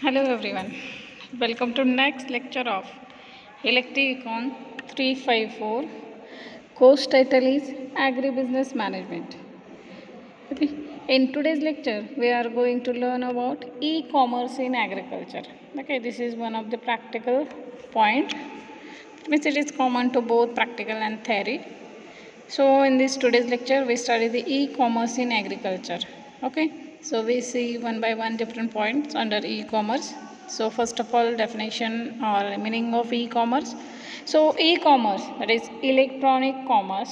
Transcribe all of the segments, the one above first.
Hello everyone. Welcome to next lecture of Elective Econ 354. Course title is Agribusiness Management. Okay. In today's lecture, we are going to learn about e-commerce in agriculture. Okay, this is one of the practical point. Means it is common to both practical and theory. So in this today's lecture, we study the e-commerce in agriculture. Okay, so we see one by one different points under e-commerce. So first of all, definition or meaning of e-commerce. So e-commerce, that is electronic commerce,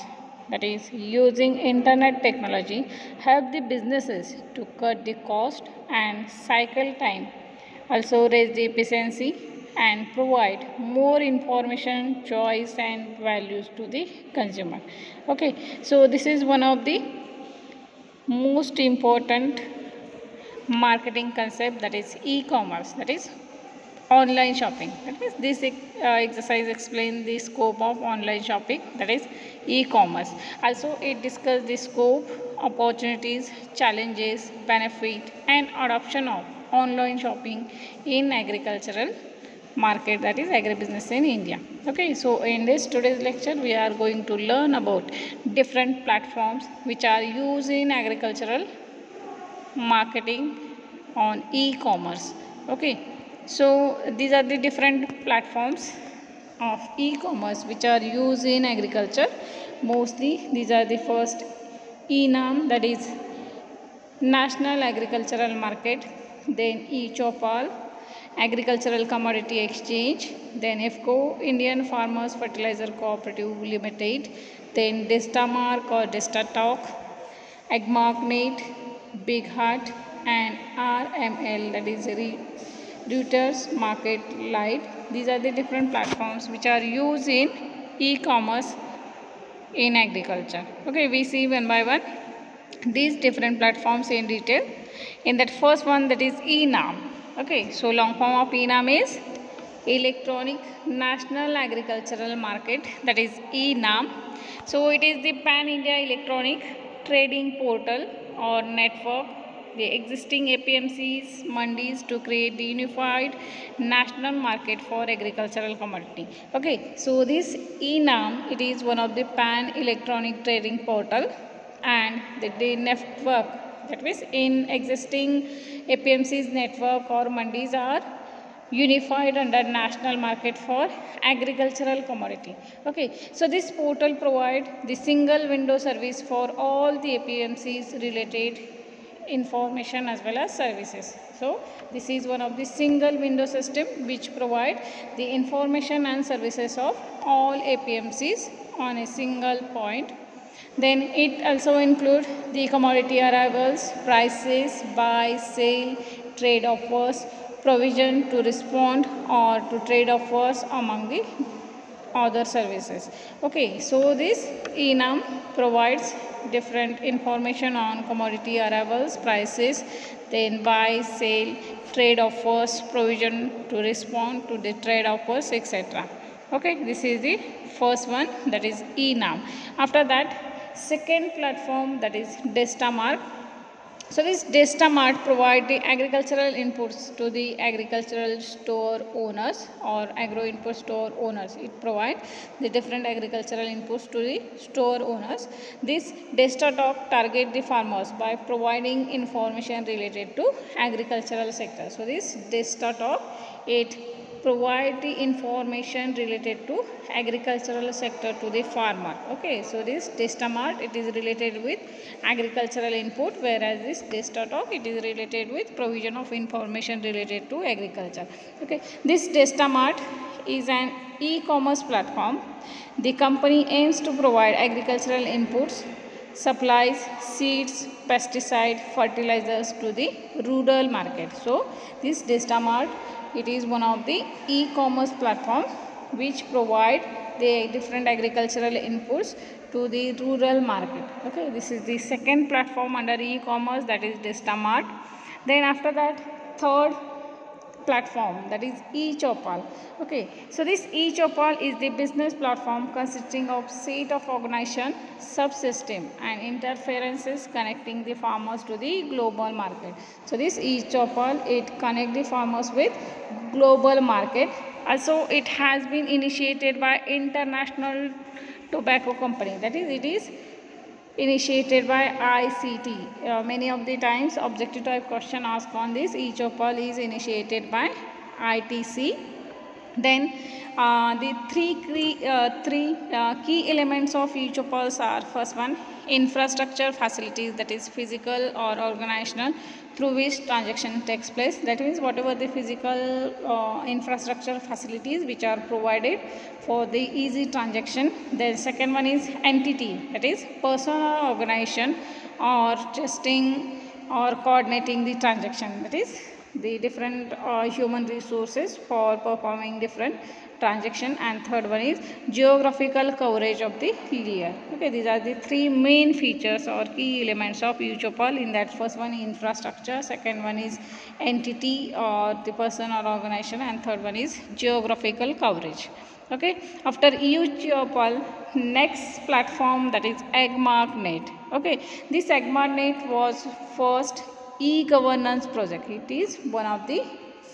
that is using internet technology, help the businesses to cut the cost and cycle time, also raise the efficiency and provide more information, choice and values to the consumer. Okay, so this is one of the most important marketing concept, that is e-commerce, that is online shopping. That means this exercise explains the scope of online shopping, that is e-commerce. Also it discusses the scope, opportunities, challenges, benefit and adoption of online shopping in agricultural market, that is agribusiness in India. Okay, so in this today's lecture we are going to learn about different platforms which are used in agricultural marketing on e-commerce. Okay, so these are the different platforms of e-commerce which are used in agriculture. Mostly these are the first e-NAM, that is National Agricultural Market, then e-Chopal, Agricultural Commodity Exchange, then IFCO, Indian Farmers Fertilizer Cooperative Limited, then Destamark or Destatalk, AgMarkNet, Big Hut and RML, that is Reuters Market Light. These are the different platforms which are used in e-commerce in agriculture. Okay, we see one by one these different platforms in detail. In that first one, that is e-NAM. Okay, so long form of e-NAM is Electronic National Agricultural Market, that is e-NAM. So it is the pan-India electronic trading portal or network the existing APMCs, mandis to create the unified national market for agricultural commodity. Okay, so this e-NAM, it is one of the pan electronic trading portal, and the network, that means in existing APMCs network or mandis are unified under national market for agricultural commodity. Okay, so this portal provide the single window service for all the APMCs related information as well as services. So this is one of the single window system which provide the information and services of all APMCs on a single point. Then it also include the commodity arrivals, prices, buy, sale, trade offers, provision to respond or to trade offers among the other services. Okay, so this e-NAM provides different information on commodity arrivals, prices, then buy, sale, trade offers, provision to respond to the trade offers, etc. Okay, this is the first one, that is e-NAM. After that, second platform, that is Destamark. So this Destamart provide the agricultural inputs to the agricultural store owners or agro input store owners. It provide the different agricultural inputs to the store owners. This Destatalk target the farmers by providing information related to agricultural sector. So this Destatalk, it provide the information related to agricultural sector to the farmer. Okay, so this Destamart, it is related with agricultural input, whereas this Destatalk, it is related with provision of information related to agriculture. Okay, this Destamart is an e-commerce platform. The company aims to provide agricultural inputs, supplies, seeds, pesticide, fertilizers to the rural market. So this Destamart, it is one of the e-commerce platform which provide the different agricultural inputs to the rural market. Okay, this is the second platform under e-commerce, that is Destamart. Then after that, third platform, that is eChopal. Okay, so this eChopal is the business platform consisting of set of organization, subsystem and interferences connecting the farmers to the global market. So this eChopal, it connect the farmers with global market. Also it has been initiated by International Tobacco Company, that is, it is initiated by ICT. Many of the times objective type question asked on this eChopal is initiated by ITC. Then the three key elements of eChopals are: first one, infrastructure facilities, that is physical or organizational through which transaction takes place, that means whatever the physical infrastructure facilities which are provided for the easy transaction. Then second one is entity, that is person or organization or testing or coordinating the transaction, that is the different human resources for performing different transaction. And third one is geographical coverage of the layer. Okay, these are the three main features or key elements of eChopal. In that, first one infrastructure, second one is entity or the person or organization, and third one is geographical coverage. Okay, after eChopal, next platform, that is AgMarkNet. Okay, this AgMarkNet was first e-governance project. It is one of the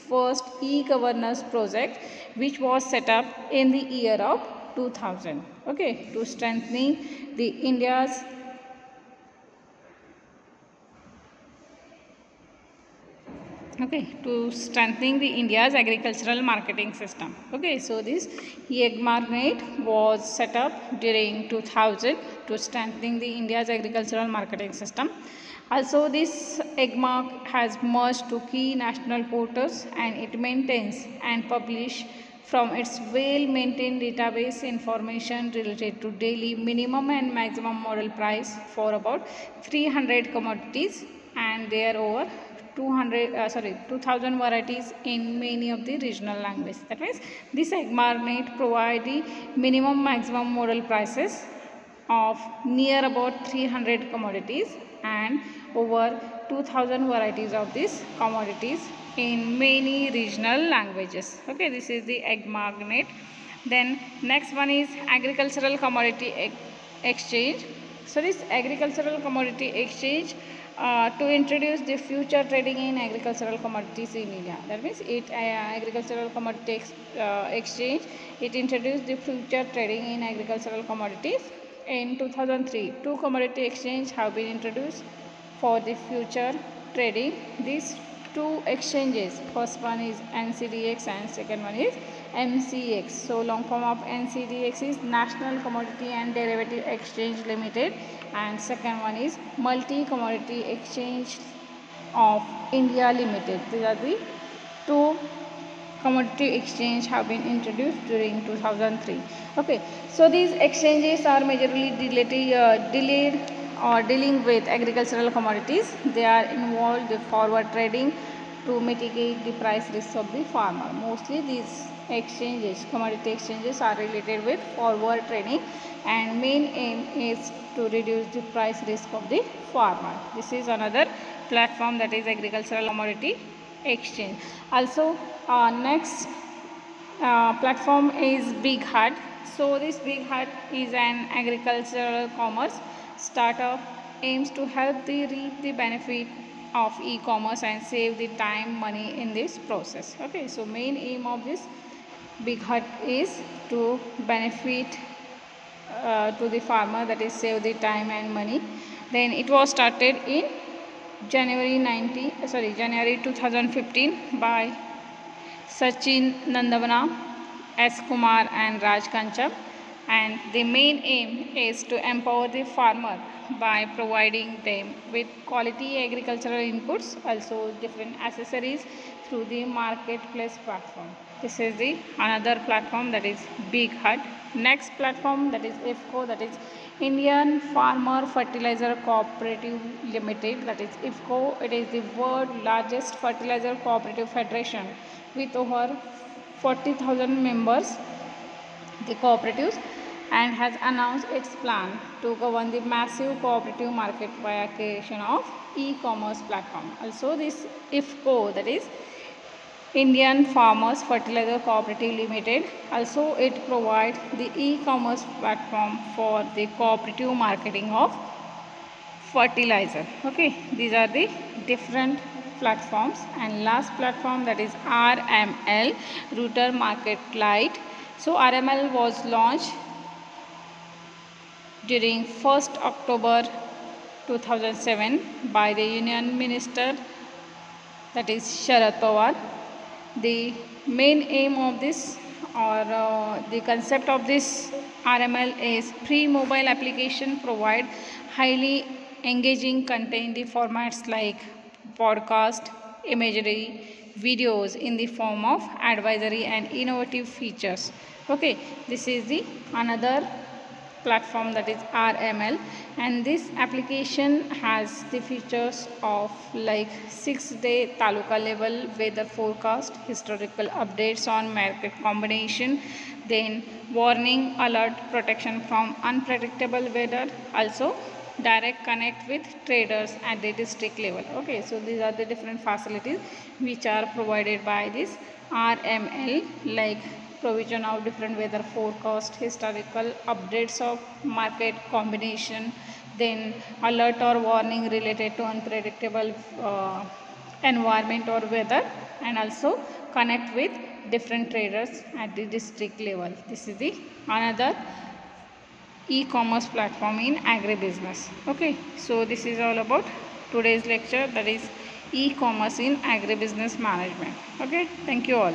first e-governance project which was set up in the year of 2000. Okay, to strengthening the India's to strengthening the India's agricultural marketing system. Okay, so this AgMarkNet was set up during 2000 to strengthening the India's agricultural marketing system. Also, this AgMark has merged to key national portals and it maintains and publish from its well-maintained database information related to daily minimum and maximum model price for about 300 commodities, and there are over 2000 varieties in many of the regional languages. That means this AgMarkNet provide the minimum maximum model prices of near about 300 commodities and over 2000 varieties of these commodities in many regional languages. Okay, this is the AgMarkNet. Then next one is agricultural commodity exchange. So this agricultural commodity exchange to introduce the future trading in agricultural commodities in India. That means it agricultural commodity exchange, it introduced the future trading in agricultural commodities. In 2003, two commodity exchange have been introduced for the future trading. These two exchanges, first one is NCDX and second one is MCX. So long form of NCDX is National Commodity and Derivative Exchange Limited, and second one is Multi Commodity Exchange of India Limited. These are the two commodity exchange have been introduced during 2003. Okay, so these exchanges are majorly dealing with agricultural commodities. They are involved in forward trading to mitigate the price risks of the farmer. Mostly these exchanges, commodity exchanges, are related with forward trading, and main aim is to reduce the price risk of the farmer. This is another platform, that is agricultural commodity exchange. Also next platform is BigHat. So this BigHat is an agricultural commerce startup, aims to help the reap the benefit of e-commerce and save the time, money in this process. Okay, so main aim of this BigHat is to benefit to the farmer, that is save the time and money. Then it was started in January 2015 by Sachin Nandavana, S. Kumar and Raj Kanchap, and the main aim is to empower the farmer by providing them with quality agricultural inputs, also different accessories through the marketplace platform. This is the another platform, that is BigHat. Next platform, that is IFFCO, that is Indian Farmer Fertilizer Cooperative Limited, that is IFFCO. It is the world's largest fertilizer cooperative federation with over 40,000 members, the cooperatives, and has announced its plan to govern the massive cooperative market via creation of e-commerce platform. Also this IFFCO, that is Indian Farmers Fertilizer Cooperative Limited. Also, it provides the e-commerce platform for the cooperative marketing of fertilizer. Okay, these are the different platforms. And last platform, that is RML, Router Market Lite. So RML was launched during 1st October 2007 by the Union Minister, that is Sharad Pawar. The main aim of this, or the concept of this RML, is free mobile application provide highly engaging content in the formats like podcast, imagery, videos in the form of advisory and innovative features. Okay, this is the another platform, that is RML, and this application has the features of like 6-day taluka level weather forecast, historical updates on market combination, then warning alert protection from unpredictable weather, also direct connect with traders at the district level. Okay, so these are the different facilities which are provided by this RML, like provision of different weather forecast, historical updates of market combination, then alert or warning related to unpredictable environment or weather, and also connect with different traders at the district level. This is the another e-commerce platform in agribusiness. Okay, so this is all about today's lecture, that is e-commerce in agribusiness management. Okay, thank you all.